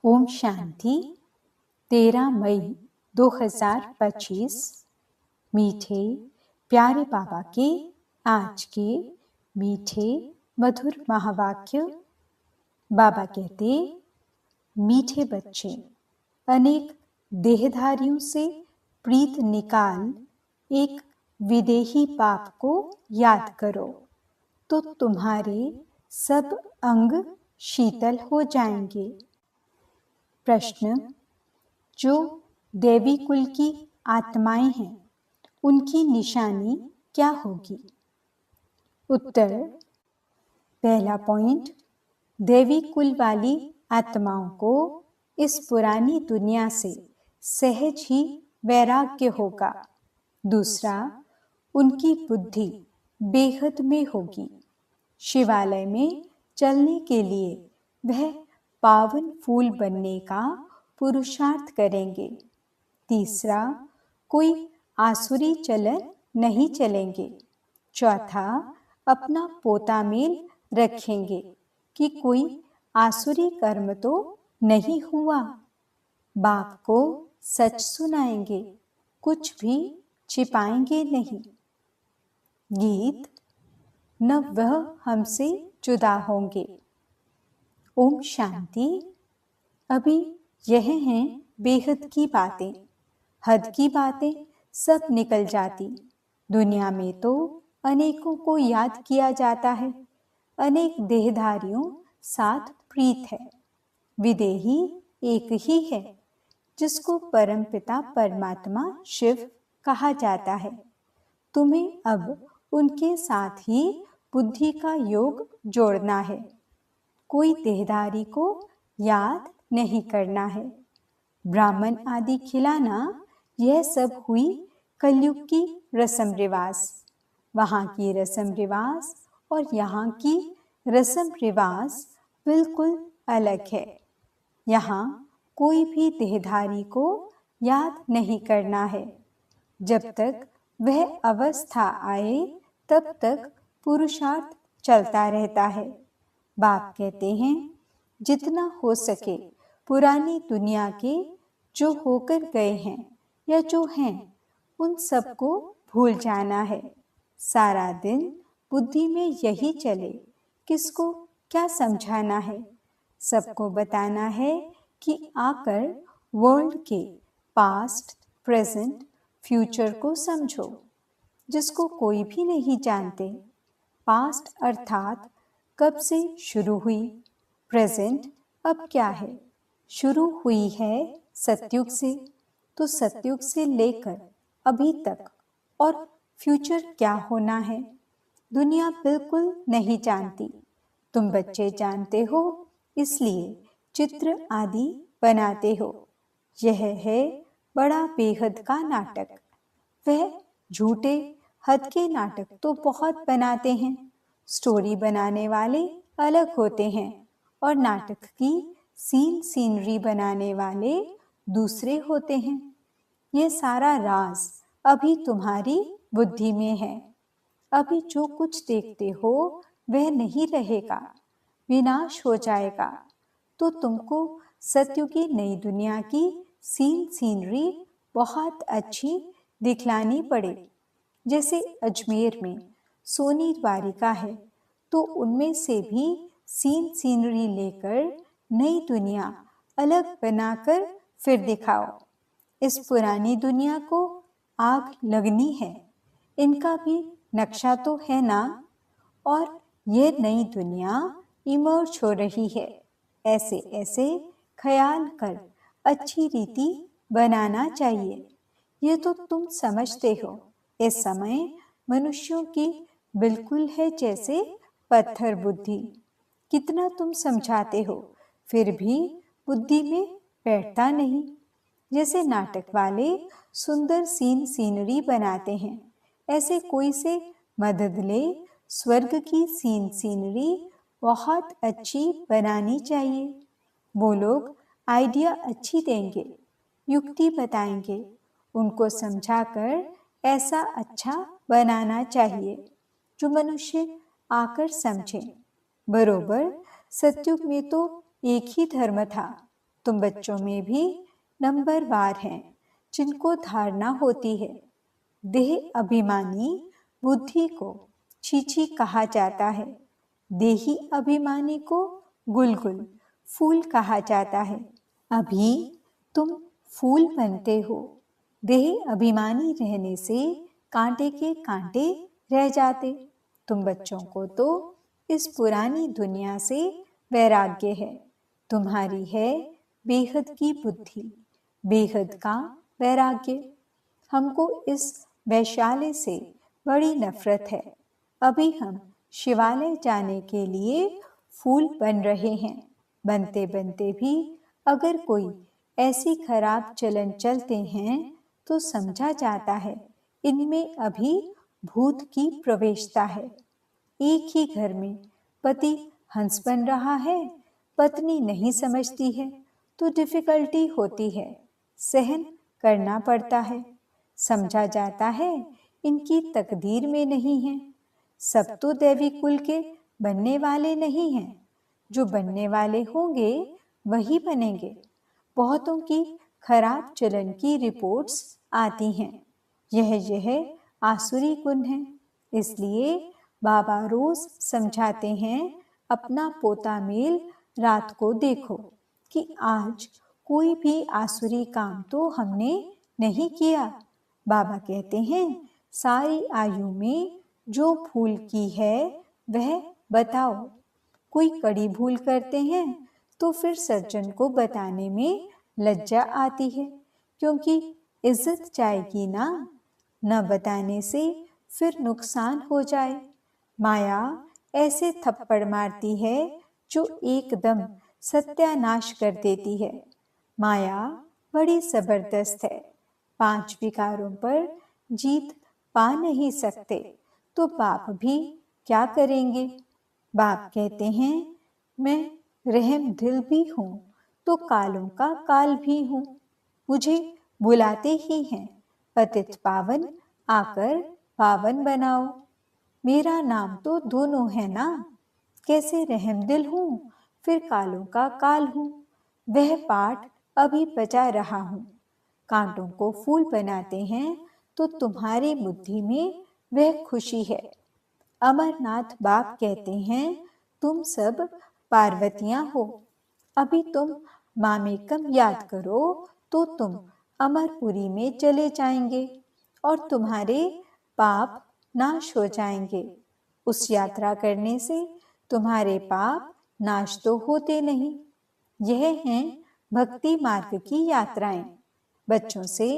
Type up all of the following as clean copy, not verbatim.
ओम शांति। 13 मई 2025। मीठे प्यारे बाबा के आज के मीठे मधुर महावाक्य। बाबा कहते, मीठे बच्चे, अनेक देहधारियों से प्रीत निकाल एक विदेही बाप को याद करो, तो तुम्हारे सब अंग शीतल हो जाएंगे। प्रश्न, जो देवी कुल की आत्माएं हैं, उनकी निशानी क्या होगी? उत्तर, पहला पॉइंट, देवी कुल वाली आत्माओं को इस पुरानी दुनिया से सहज ही वैराग्य होगा। दूसरा, उनकी बुद्धि बेहद में होगी। शिवालय में चलने के लिए वह पावन फूल बनने का पुरुषार्थ करेंगे। तीसरा, कोई आसुरी चलन नहीं चलेंगे। चौथा, अपना पोता मेल रखेंगे कि कोई आसुरी कर्म तो नहीं हुआ। बाप को सच सुनाएंगे, कुछ भी छिपाएंगे नहीं। गीत, न वह हमसे जुदा होंगे। ओम शांति। अभी यह हैं बेहद की बातें, हद की बातें सब निकल जाती। दुनिया में तो अनेकों को याद किया जाता है, अनेक देहधारियों साथ प्रीत है। विदेही एक ही है, जिसको परमपिता परमात्मा शिव कहा जाता है। तुम्हें अब उनके साथ ही बुद्धि का योग जोड़ना है। कोई देहधारी को याद नहीं करना है। ब्राह्मण आदि खिलाना, यह सब हुई कलयुग की रस्म रिवाज। वहाँ की रस्म रिवाज और यहाँ की रस्म रिवाज बिल्कुल अलग है। यहाँ कोई भी देहधारी को याद नहीं करना है। जब तक वह अवस्था आए तब तक पुरुषार्थ चलता रहता है। बाप कहते हैं, जितना हो सके पुरानी दुनिया के जो होकर गए हैं या जो हैं, उन सबको भूल जाना है। सारा दिन बुद्धि में यही चले, किसको क्या समझाना है। सबको बताना है कि आकर वर्ल्ड के पास्ट, प्रेजेंट, फ्यूचर को समझो, जिसको कोई भी नहीं जानते। पास्ट अर्थात कब से शुरू हुई, प्रेजेंट अब क्या है। शुरू हुई है सतयुग से, तो सतयुग से लेकर अभी तक और फ्यूचर क्या होना है, दुनिया बिल्कुल नहीं जानती। तुम बच्चे जानते हो, इसलिए चित्र आदि बनाते हो। यह है बड़ा बेहद का नाटक। वह झूठे हद के नाटक तो बहुत बनाते हैं। स्टोरी बनाने वाले अलग होते हैं और नाटक की सीनरी बनाने वाले दूसरे होते हैं। ये सारा राज अभी तुम्हारी बुद्धि में है। अभी जो कुछ देखते हो वह नहीं रहेगा, विनाश हो जाएगा। तो तुमको सत्युगी नई दुनिया की सीनरी बहुत अच्छी दिखलानी पड़े। जैसे अजमेर में सोनी द्वारिका है, तो उनमें से भी सीनरी लेकर नई दुनिया अलग बनाकर फिर दिखाओ। इस पुरानी दुनिया को आग लगनी है, इनका भी नक्शा तो है ना। और ये नई दुनिया इमर्ज हो रही है। ऐसे ऐसे ख्याल कर अच्छी रीति बनाना चाहिए। ये तो तुम समझते हो। इस समय मनुष्यों की बिल्कुल है जैसे पत्थर बुद्धि। कितना तुम समझाते हो, फिर भी बुद्धि में बैठता नहीं। जैसे नाटक वाले सुंदर सीनरी बनाते हैं, ऐसे कोई से मदद ले। स्वर्ग की सीनरी बहुत अच्छी बनानी चाहिए। वो लोग आइडिया अच्छी देंगे, युक्ति बताएंगे। उनको समझाकर ऐसा अच्छा बनाना चाहिए जो मनुष्य आकर समझे। बरोबर सतयुग में तो एक ही धर्म था, तुम बच्चों में भी नंबरवार हैं जिनको धारणा होती है। देह अभिमानी बुद्धि को छीछी कहा जाता है। देही अभिमानी को गुलगुल फूल कहा जाता है। अभी तुम फूल बनते हो। देह अभिमानी रहने से कांटे के कांटे रह जाते। तुम बच्चों को तो इस पुरानी दुनिया से वैराग्य है। तुम्हारी है बेहद की बुद्धि, बेहद का वैराग्य। हमको इस वैशाल्य से बड़ी नफरत है। अभी हम शिवालय जाने के लिए फूल बन रहे हैं। बनते बनते भी अगर कोई ऐसी खराब चलन चलते हैं तो समझा जाता है इनमें अभी भूत की प्रवेशता है। एक ही घर में पति हंस बन रहा है, पत्नी नहीं समझती है तो डिफिकल्टी होती है, सहन करना पड़ता है। समझा जाता है इनकी तकदीर में नहीं है। सब तो दैवी कुल के बनने वाले नहीं हैं। जो बनने वाले होंगे वही बनेंगे। बहुतों की खराब चलन की रिपोर्ट्स आती हैं। यह आसुरी गुण है। इसलिए बाबा रोज समझाते हैं, अपना पोता मेल रात को देखो कि आज कोई भी आसुरी काम तो हमने नहीं किया। बाबा कहते हैं, सारी आयु में जो भूल की है वह बताओ। कोई कड़ी भूल करते हैं तो फिर सज्जन को बताने में लज्जा आती है, क्योंकि इज्जत जाएगी ना। न बताने से फिर नुकसान हो जाए। माया ऐसे थप्पड़ मारती है जो एकदम सत्यानाश कर देती है। माया बड़ी जबरदस्त है। 5 विकारों पर जीत पा नहीं सकते तो बाप भी क्या करेंगे। बाप कहते हैं, मैं रहम दिल भी हूँ तो कालों का काल भी हूँ। मुझे बुलाते ही हैं, पतित पावन आकर पावन बनाओ। मेरा नाम तो दोनों है ना। कैसे रहमदिल हूँ फिर कालों का काल हूँ। वह पाठ अभी बजा रहा हूँ। कांटों को फूल बनाते हैं तो तुम्हारी बुद्धि में वह खुशी है। अमरनाथ बाप कहते हैं, तुम सब पार्वतियां हो। अभी तुम मामेकम याद करो तो तुम अमरपुरी में चले जाएंगे और तुम्हारे पाप नाश हो जाएंगे। उस यात्रा करने से तुम्हारे पाप नाश तो होते नहीं। यह हैं भक्ति मार्ग की यात्राएं। बच्चों से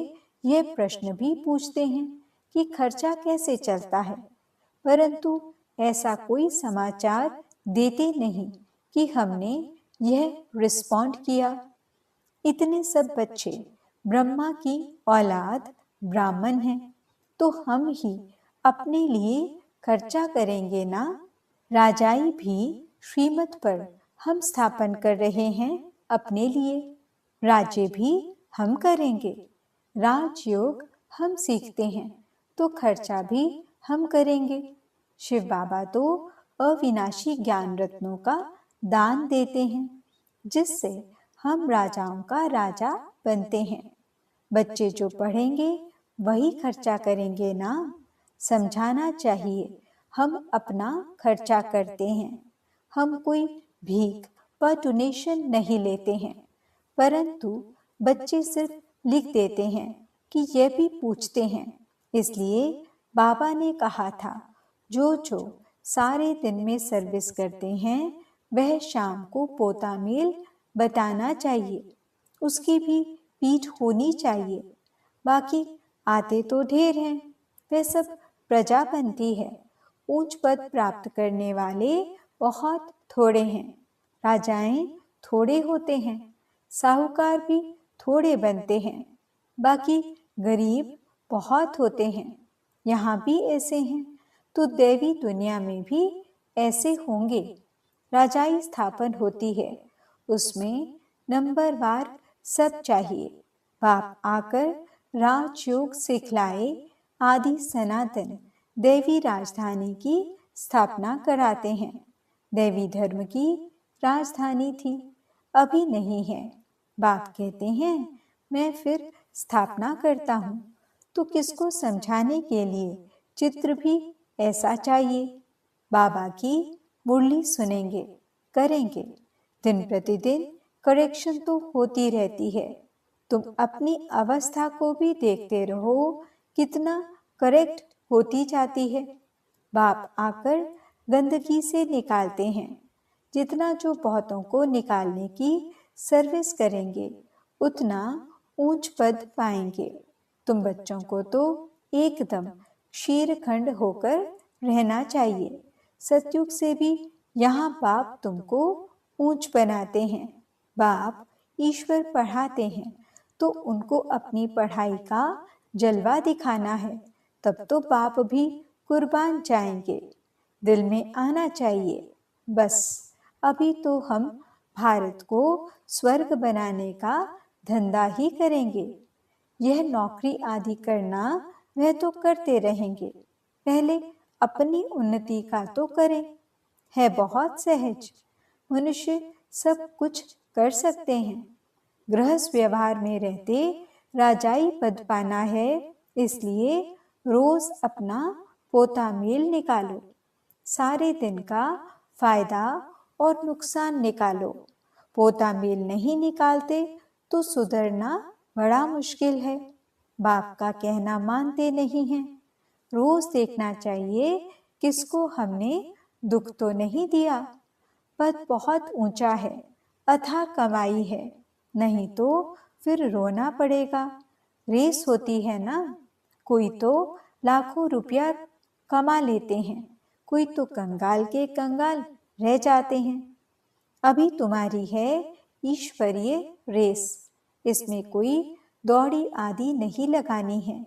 यह प्रश्न भी पूछते हैं कि खर्चा कैसे चलता है, परंतु ऐसा कोई समाचार देते नहीं कि हमने यह रिस्पॉन्ड किया। इतने सब बच्चे ब्रह्मा की औलाद ब्राह्मण हैं, तो हम ही अपने लिए खर्चा करेंगे ना। राजाई भी श्रीमत पर हम स्थापन कर रहे हैं अपने लिए। राज्य भी हम करेंगे। राजयोग हम सीखते हैं तो खर्चा भी हम करेंगे। शिव बाबा तो अविनाशी ज्ञान रत्नों का दान देते हैं, जिससे हम राजाओं का राजा बनते हैं। बच्चे जो पढ़ेंगे वही खर्चा करेंगे ना। समझाना चाहिए, हम अपना खर्चा करते हैं। हम कोई भीख व डोनेशन नहीं लेते हैं, परंतु बच्चे सिर्फ लिख देते हैं कि यह भी पूछते हैं। इसलिए बाबा ने कहा था, जो सारे दिन में सर्विस करते हैं वह शाम को पोता मेल बताना चाहिए। उसकी भी पीठ होनी चाहिए। बाकी आते तो ढेर हैं, वह सब प्रजा बनती है। ऊंच पद प्राप्त करने वाले बहुत थोड़े हैं। राजाएं थोड़े होते हैं, साहूकार भी थोड़े बनते हैं। बाकी गरीब बहुत होते हैं। यहाँ भी ऐसे हैं तो दैवी दुनिया में भी ऐसे होंगे। राजाई स्थापन होती है, उसमें नंबरवार सब चाहिए। बाप आकर राजयोग सिखलाए आदि सनातन देवी राजधानी की स्थापना कराते हैं। देवी धर्म की राजधानी थी, अभी नहीं है। बाप कहते हैं मैं फिर स्थापना करता हूँ, तो किसको समझाने के लिए चित्र भी ऐसा चाहिए। बाबा की मुरली सुनेंगे, करेंगे, दिन प्रतिदिन करेक्शन तो होती रहती है। तुम अपनी अवस्था को भी देखते रहो, कितना करेक्ट होती जाती है। बाप आकर गंदगी से निकालते हैं। जितना जो बहुतों को निकालने की सर्विस करेंगे, उतना ऊंच पद पाएंगे। तुम बच्चों को तो एकदम क्षीरखंड होकर रहना चाहिए। सतयुग से भी यहाँ बाप तुमको ऊंच बनाते हैं। बाप ईश्वर पढ़ाते हैं, तो उनको अपनी पढ़ाई का जलवा दिखाना है। तब तो बाप भी कुर्बान जाएंगे। दिल में आना चाहिए, बस अभी तो हम भारत को स्वर्ग बनाने का धंधा ही करेंगे। यह नौकरी आदि करना वह तो करते रहेंगे, पहले अपनी उन्नति का तो करें। है बहुत सहज, मनुष्य सब कुछ कर सकते हैं। गृहस्थ व्यवहार में रहते राजाई पद पाना है, इसलिए रोज अपना पोता मेल निकालो। सारे दिन का फायदा और नुकसान निकालो। पोता मेल नहीं निकालते तो सुधरना बड़ा मुश्किल है। बाप का कहना मानते नहीं हैं। रोज देखना चाहिए किसको हमने दुख तो नहीं दिया। पद बहुत ऊंचा है, अथाह कमाई है, नहीं तो फिर रोना पड़ेगा। रेस होती है ना, कोई तो लाखों रुपया कमा लेते हैं, कोई तो कंगाल के कंगाल रह जाते हैं। अभी तुम्हारी है ईश्वरीय रेस, इसमें कोई दौड़ी आदि नहीं लगानी है।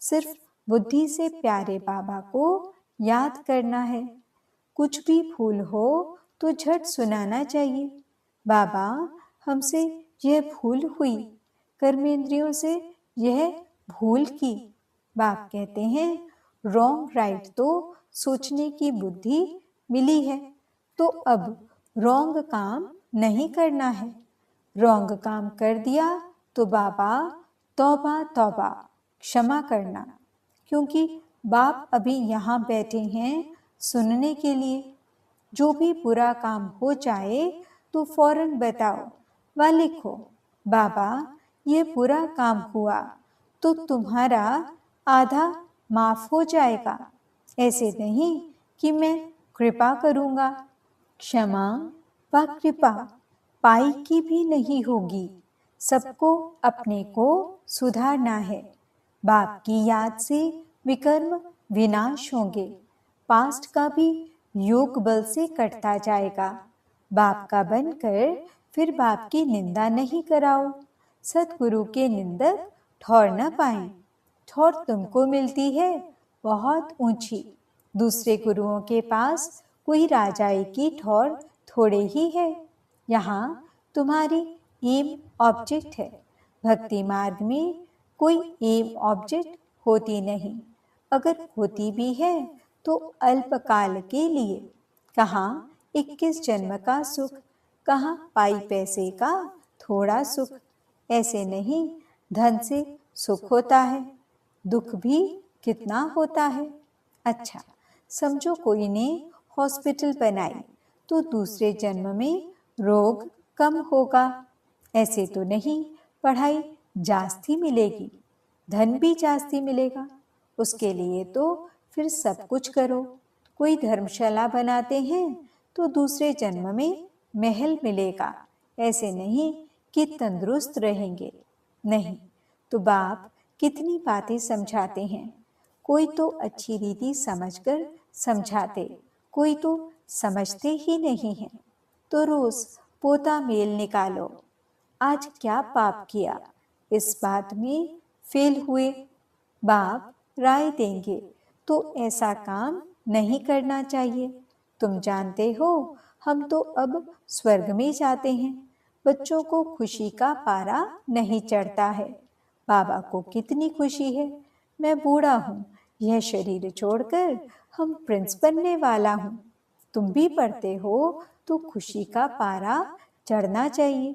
सिर्फ बुद्धि से प्यारे बाबा को याद करना है। कुछ भी भूल हो तो झट सुनाना चाहिए, बाबा हमसे यह भूल हुई, कर्मेंद्रियों से यह भूल की। बाप कहते हैं रॉन्ग राइट तो सोचने की बुद्धि मिली है, तो अब रॉन्ग काम नहीं करना है। रॉन्ग काम कर दिया तो बाबा तौबा तौबा क्षमा करना, क्योंकि बाप अभी यहाँ बैठे हैं सुनने के लिए। जो भी बुरा काम हो जाए तो फौरन बताओ व लिखो, बाबा ये बुरा काम हुआ तो तुम्हारा आधा माफ हो जाएगा। ऐसे नहीं कि मैं कृपा करूँगा। क्षमा व कृपा पाई की भी नहीं होगी। सबको अपने को सुधारना है। बाप की याद से विकर्म विनाश होंगे। पास्ट का भी योग बल से कटता जाएगा। बाप का बनकर फिर बाप की निंदा नहीं कराओ। सतगुरु के निंदक ठौर न पाए। ठौर तुमको मिलती है बहुत ऊंची। दूसरे गुरुओं के पास कोई राजाई की ठौर थोड़े ही है। यहाँ तुम्हारी एम ऑब्जेक्ट है। भक्ति मार्ग में कोई एम ऑब्जेक्ट होती नहीं। अगर होती भी है तो अल्पकाल के लिए। कहाँ 21 जन्म का सुख, कहाँ पाई पैसे का थोड़ा सुख। ऐसे नहीं धन से सुख होता है, दुख भी कितना होता है। अच्छा समझो कोई ने हॉस्पिटल बनाई तो दूसरे जन्म में रोग कम होगा। ऐसे तो नहीं पढ़ाई जास्ती मिलेगी, धन भी जास्ती मिलेगा। उसके लिए तो फिर सब कुछ करो। कोई धर्मशाला बनाते हैं तो दूसरे जन्म में महल मिलेगा। ऐसे नहीं कि तंदुरुस्त रहेंगे। नहीं तो बाप कितनी बातें समझाते हैं। कोई तो अच्छी रीति समझकर समझाते, कोई तो समझते ही नहीं है। तो रोज पोता मेल निकालो। आज क्या पाप किया, इस बात में फेल हुए। बाप राय देंगे तो ऐसा काम नहीं करना चाहिए। तुम जानते हो हम तो अब स्वर्ग में जाते हैं। बच्चों को खुशी का पारा नहीं चढ़ता है। बाबा को कितनी खुशी है, मैं बूढ़ा हूँ, यह शरीर छोड़कर हम प्रिंस बनने वाला हूँ। तुम भी पढ़ते हो तो खुशी का पारा चढ़ना चाहिए।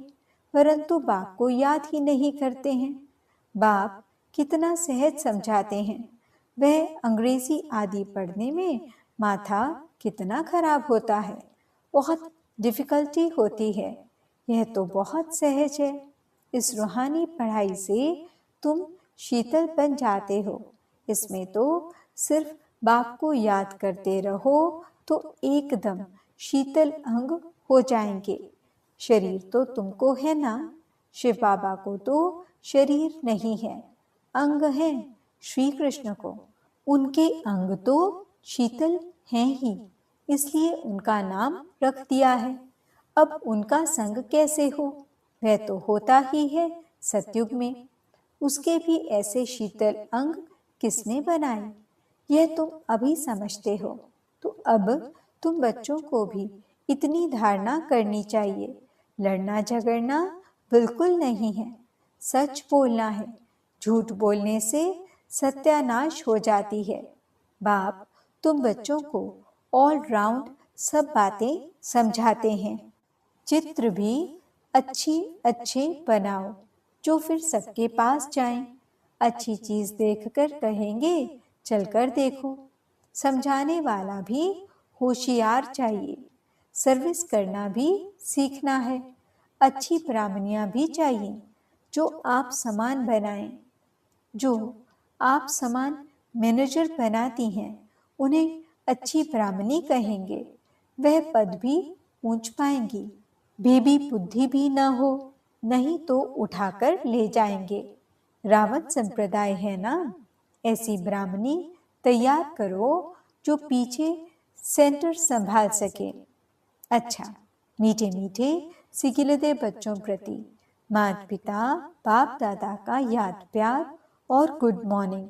परंतु बाप को याद ही नहीं करते हैं। बाप कितना सहज समझाते हैं। वह अंग्रेजी आदि पढ़ने में माथा कितना खराब होता है, बहुत डिफिकल्टी होती है। यह तो बहुत सहज है। इस रूहानी पढ़ाई से तुम शीतल बन जाते हो। इसमें तो सिर्फ बाप को याद करते रहो तो एकदम शीतल अंग हो जाएंगे। शरीर तो तुमको है ना, शिव बाबा को तो शरीर नहीं है, अंग है श्री कृष्ण को। उनके अंग तो शीतल हैं ही, इसलिए उनका नाम रख दिया है। अब उनका संग कैसे हो? वह तो होता ही है सतयुग में। उसके भी ऐसे शीतल अंग किसने बनाए, यह तुम अभी समझते हो। तो अब तुम बच्चों को भी इतनी धारणा करनी चाहिए। लड़ना झगड़ना बिल्कुल नहीं है, सच बोलना है। झूठ बोलने से सत्यानाश हो जाती है। बाप तुम बच्चों को ऑल राउंड सब बातें समझाते हैं। चित्र भी अच्छी अच्छे बनाओ जो फिर सबके पास जाएं। अच्छी चीज देखकर कहेंगे चलकर देखो। समझाने वाला भी होशियार चाहिए। सर्विस करना भी सीखना है। अच्छी ब्राह्मणियां भी चाहिए जो आप समान बनाएं। जो आप समान मैनेजर बनाती हैं उन्हें अच्छी ब्राह्मणी कहेंगे। वह पद भी ऊंच पाएंगी। बेबी बुद्धि भी न हो, नहीं तो उठाकर ले जाएंगे। रावत संप्रदाय है ना, ऐसी ब्राह्मणी तैयार करो जो पीछे सेंटर संभाल सके। अच्छा, मीठे मीठे सिकिलदे बच्चों प्रति माता पिता बाप दादा का याद प्यार और गुड मॉर्निंग।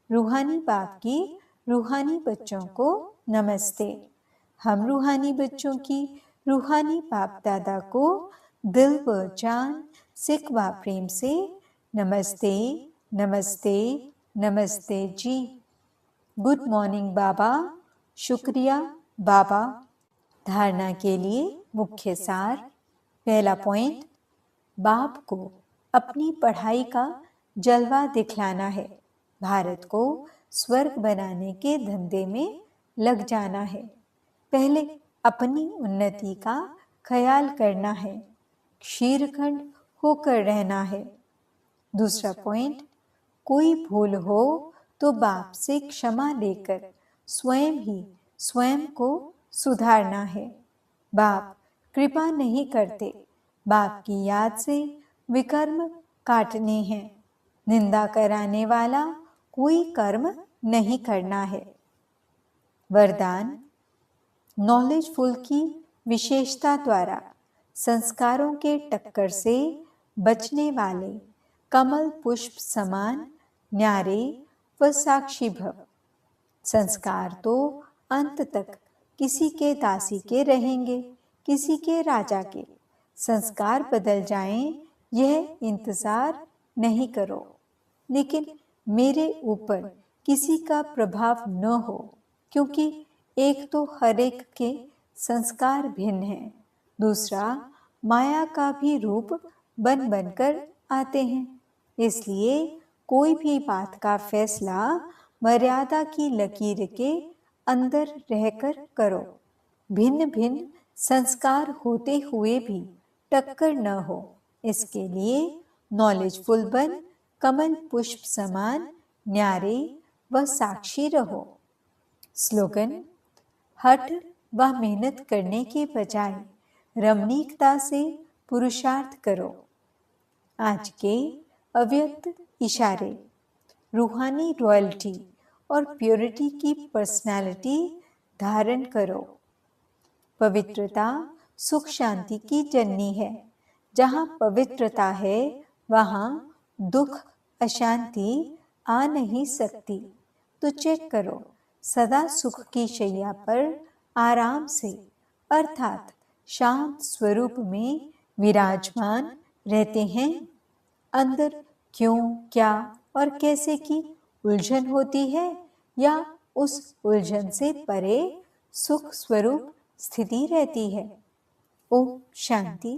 रूहानी बाप की रूहानी बच्चों को नमस्ते। हम रूहानी बच्चों की रूहानी बाप दादा को दिल व जान सिख व प्रेम से नमस्ते नमस्ते नमस्ते जी। गुड मॉर्निंग बाबा। शुक्रिया बाबा। धारणा के लिए मुख्य सार। पहला पॉइंट, बाप को अपनी पढ़ाई का जलवा दिखलाना है। भारत को स्वर्ग बनाने के धंधे में लग जाना है। पहले अपनी उन्नति का ख्याल करना है। क्षीरखंड होकर रहना है। दूसरा पॉइंट, कोई भूल हो तो बाप से क्षमा लेकर स्वयं ही स्वयं को सुधारना है। बाप कृपा नहीं करते, बाप की याद से विकर्म काटने हैं। निंदा कराने वाला कोई कर्म नहीं करना है। वरदान, नॉलेजफुल की विशेषता द्वारा संस्कारों के टक्कर से बचने वाले कमल पुष्प समान न्यारे व साक्षी भव। संस्कार तो अंत तक किसी के दासी के रहेंगे, किसी के राजा के। संस्कार बदल जाएं, यह इंतजार नहीं करो। लेकिन मेरे ऊपर किसी का प्रभाव न हो, क्योंकि एक तो हर एक के संस्कार भिन्न हैं, दूसरा माया का भी रूप बन बनकर आते हैं। इसलिए कोई भी बात का फैसला मर्यादा की लकीर के अंदर रहकर करो। भिन्न भिन्न संस्कार होते हुए भी टक्कर न हो, इसके लिए नॉलेजफुल बन कमल पुष्प समान न्यारे व साक्षी रहो। स्लोगन, हठ व मेहनत करने के बजाय रमणीकता से पुरुषार्थ करो। आज के अव्यक्त इशारे, रूहानी रॉयल्टी और प्योरिटी की पर्सनालिटी धारण करो। पवित्रता सुख शांति की जननी है। जहाँ पवित्रता है वहाँ दुख अशांति आ नहीं सकती। तो चेक करो, सदा सुख की शैया पर आराम से अर्थात शांत स्वरूप में विराजमान रहते हैं। अंदर क्यों, क्या और कैसे की उलझन होती है, या उस उलझन से परे सुख स्वरूप स्थिति रहती है। ओम शांति।